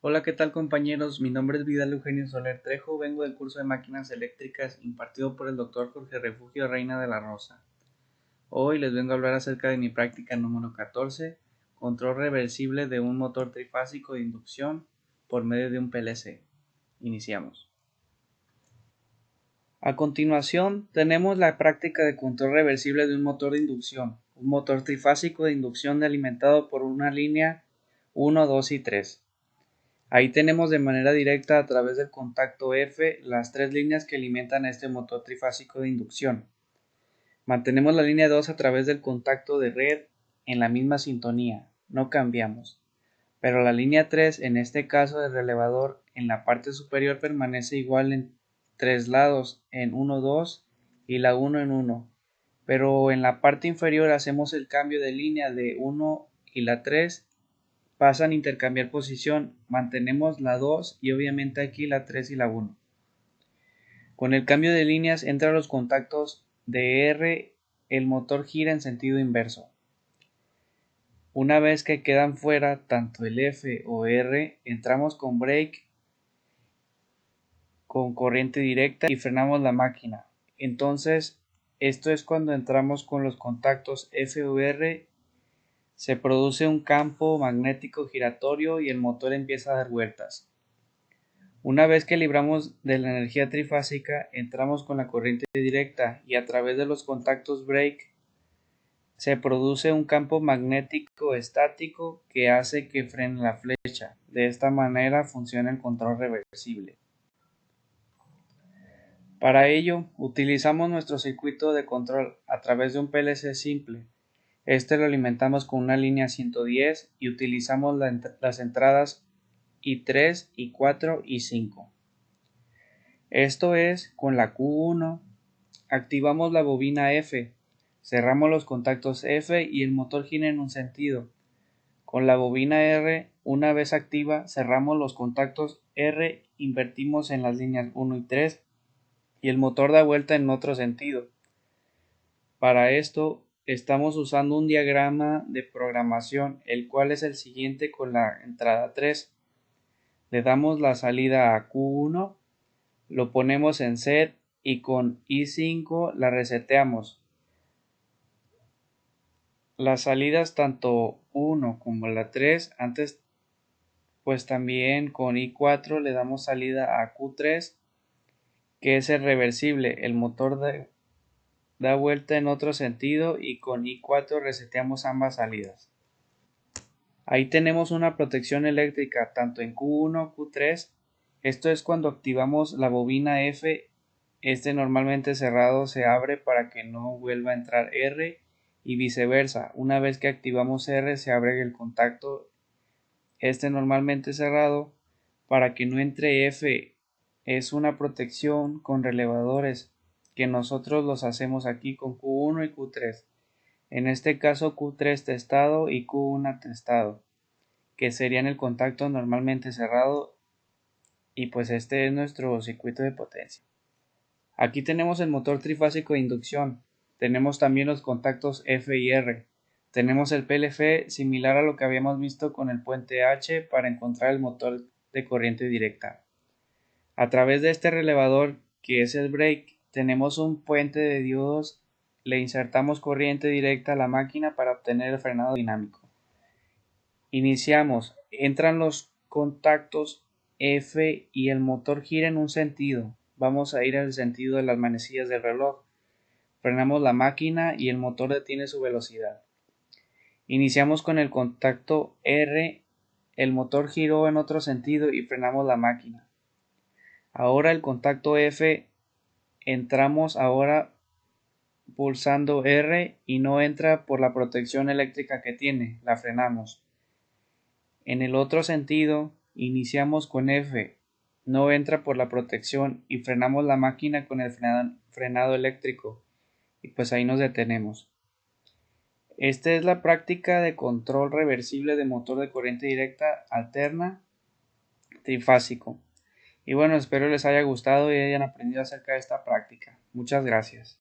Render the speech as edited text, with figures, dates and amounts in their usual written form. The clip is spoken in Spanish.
Hola, ¿qué tal compañeros? Mi nombre es Vidal Eugenio Soler Trejo, vengo del curso de máquinas eléctricas impartido por el Dr. Jorge Refugio Reina de la Rosa. Hoy les vengo a hablar acerca de mi práctica número 14, control reversible de un motor trifásico de inducción por medio de un PLC. Iniciamos. A continuación, tenemos la práctica de control reversible de un motor de inducción, un motor trifásico de inducción alimentado por una línea 1, 2 y 3. Ahí tenemos de manera directa a través del contacto F las tres líneas que alimentan a este motor trifásico de inducción. Mantenemos la línea 2 a través del contacto de red en la misma sintonía, no cambiamos. Pero la línea 3, en este caso del relevador, en la parte superior permanece igual en tres lados, en 1, 2 y la 1 en 1. Pero en la parte inferior hacemos el cambio de línea de 1 y la 3 pasan a intercambiar posición, mantenemos la 2 y obviamente aquí la 3 y la 1. Con el cambio de líneas entre los contactos de R, el motor gira en sentido inverso. Una vez que quedan fuera tanto el F o R, entramos con break con corriente directa y frenamos la máquina. Entonces, esto es cuando entramos con los contactos F o R, se produce un campo magnético giratorio y el motor empieza a dar vueltas. Una vez que libramos de la energía trifásica, entramos con la corriente directa y a través de los contactos break se produce un campo magnético estático que hace que frene la flecha. De esta manera funciona el control reversible. Para ello, utilizamos nuestro circuito de control a través de un PLC simple. Este lo alimentamos con una línea 110 y utilizamos las entradas I3, I4 y 5. Esto es, con la Q1, activamos la bobina F, cerramos los contactos F y el motor gira en un sentido. Con la bobina R, una vez activa, cerramos los contactos R, invertimos en las líneas 1 y 3 y el motor da vuelta en otro sentido. Para esto, estamos usando un diagrama de programación, el cual es el siguiente con la entrada 3. Le damos la salida a Q1, lo ponemos en set y con I5 la reseteamos. Las salidas tanto 1 como la 3, antes pues también con I4 le damos salida a Q3, que es el reversible, el motor da vuelta en otro sentido y con I4 reseteamos ambas salidas. Ahí tenemos una protección eléctrica tanto en Q1, Q3, esto es cuando activamos la bobina F. Este normalmente cerrado se abre para que no vuelva a entrar R y viceversa. Una vez que activamos R se abre el contacto normalmente cerrado para que no entre F. Es una protección con relevadores que nosotros los hacemos aquí con Q1 y Q3. En este caso Q3 testado y Q1 testado, que serían el contacto normalmente cerrado, y pues este es nuestro circuito de potencia. Aquí tenemos el motor trifásico de inducción, tenemos también los contactos F y R, tenemos el PLF similar a lo que habíamos visto con el puente H para encontrar el motor de corriente directa. A través de este relevador, que es el break, tenemos un puente de diodos, le insertamos corriente directa a la máquina para obtener el frenado dinámico. Iniciamos, entran los contactos F y el motor gira en un sentido. Vamos a ir al sentido de las manecillas del reloj. Frenamos la máquina y el motor detiene su velocidad. Iniciamos con el contacto R, el motor giró en otro sentido y frenamos la máquina. Ahora el contacto F, entramos ahora pulsando R y no entra por la protección eléctrica que tiene, la frenamos. En el otro sentido, iniciamos con F, no entra por la protección y frenamos la máquina con el frenado eléctrico y pues ahí nos detenemos. Esta es la práctica de control reversible de motor de corriente directa alterna trifásico. Y bueno, espero les haya gustado y hayan aprendido acerca de esta práctica. Muchas gracias.